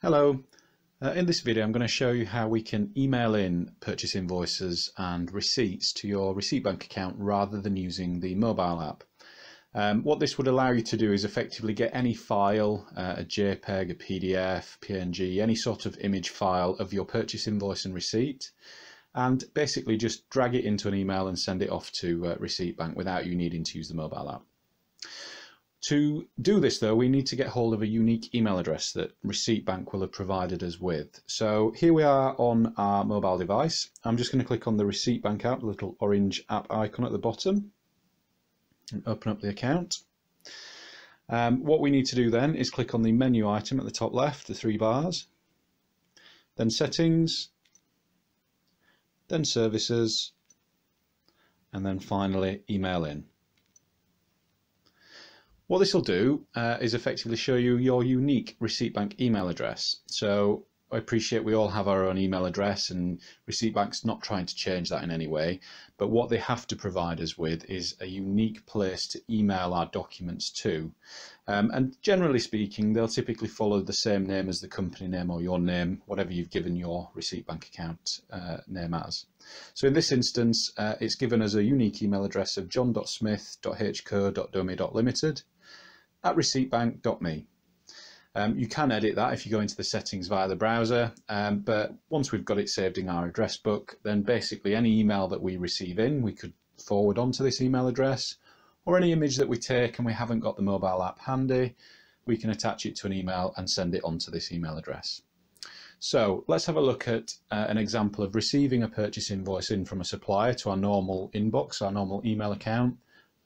Hello. In this video I'm going to show you how we can email in purchase invoices and receipts to your receipt bank account rather than using the mobile app. What this would allow you to do is effectively get any file, a JPEG, a PDF, PNG, any sort of image file of your purchase invoice and receipt, and basically just drag it into an email and send it off to Receipt Bank without you needing to use the mobile app. To do this though, we need to get hold of a unique email address that Receipt Bank will have provided us with. So here we are on our mobile device. I'm just going to click on the Receipt Bank app, the little orange app icon at the bottom, and open up the account. What we need to do then is click on the menu item at the top left, the three bars, then Settings, then Services, and then finally Email In. What this will do is effectively show you your unique Receipt Bank email address. So I appreciate we all have our own email address and Receipt Bank's not trying to change that in any way, but what they have to provide us with is a unique place to email our documents to. And generally speaking, they'll typically follow the same name as the company name or your name, whatever you've given your Receipt Bank account name as. So in this instance, it's given us a unique email address of john.smith.hco.domi.limited@receiptbank.me. You can edit that if you go into the settings via the browser, but once we've got it saved in our address book, then basically any email that we receive in, we could forward onto this email address, or any image that we take and we haven't got the mobile app handy, we can attach it to an email and send it onto this email address. So let's have a look at an example of receiving a purchase invoice in from a supplier to our normal inbox, our normal email account,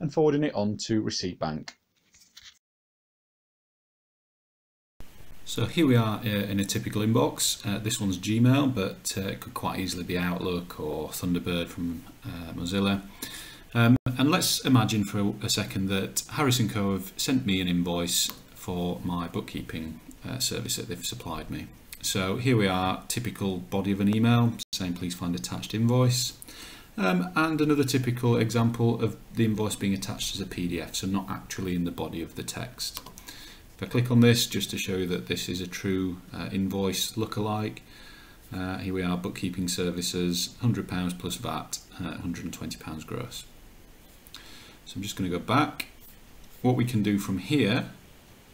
and forwarding it on to Receipt Bank. So here we are in a typical inbox. This one's Gmail, but it could quite easily be Outlook or Thunderbird from Mozilla. And let's imagine for a second that Harris+Co have sent me an invoice for my bookkeeping service that they've supplied me. So here we are, typical body of an email saying please find attached invoice. And another typical example of the invoice being attached as a PDF, so not actually in the body of the text. If I click on this just to show you that this is a true invoice lookalike, here we are, bookkeeping services, £100 plus VAT, £120 gross. So I'm just going to go back. What we can do from here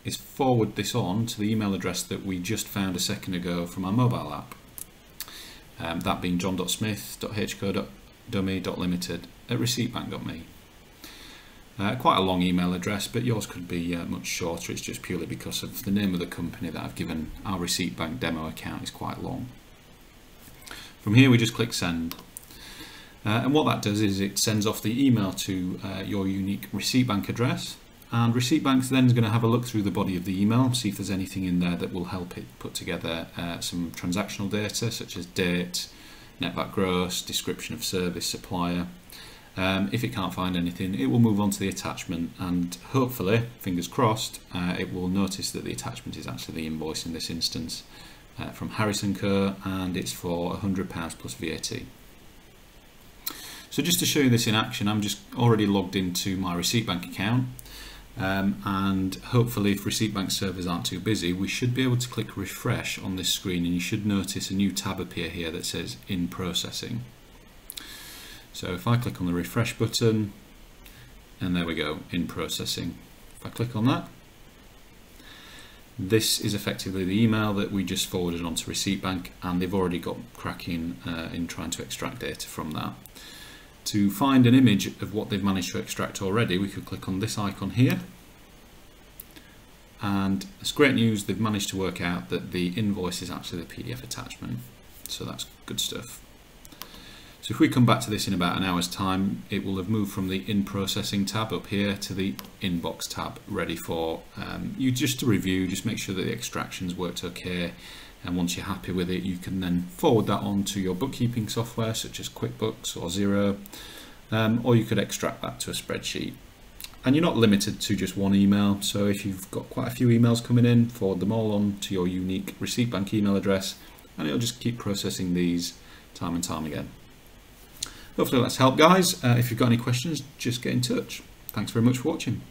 is forward this on to the email address that we just found a second ago from our mobile app. That being john.smith.hco.domi.limited@receiptbank.me. Quite a long email address, but yours could be much shorter. It's just purely because of the name of the company that I've given our Receipt Bank demo account is quite long. From here we just click send. And what that does is it sends off the email to your unique Receipt Bank address, and Receipt Bank's then is going to have a look through the body of the email, see if there's anything in there that will help it put together some transactional data such as date, net VAT gross, description of service, supplier. If it can't find anything, it will move on to the attachment, and hopefully, fingers crossed, it will notice that the attachment is actually the invoice in this instance from Harris+Co, and it's for £100 plus VAT. So just to show you this in action, I'm just already logged into my Receipt Bank account, and hopefully if Receipt Bank servers aren't too busy, we should be able to click refresh on this screen, and you should notice a new tab appear here that says in processing. So if I click on the refresh button, and there we go, in processing. If I click on that, this is effectively the email that we just forwarded onto Receipt Bank, and they've already got cracking in trying to extract data from that. To find an image of what they've managed to extract already, we could click on this icon here, and it's great news, they've managed to work out that the invoice is actually the PDF attachment, so that's good stuff. So if we come back to this in about an hour's time, it will have moved from the in processing tab up here to the inbox tab, ready for you just to review, just make sure that the extractions worked okay, and once you're happy with it, you can then forward that on to your bookkeeping software such as QuickBooks or Xero, or you could extract that to a spreadsheet. And you're not limited to just one email, so if you've got quite a few emails coming in, forward them all on to your unique Receipt Bank email address, and it'll just keep processing these time and time again. Hopefully that's helped, guys. If you've got any questions, just get in touch. Thanks very much for watching.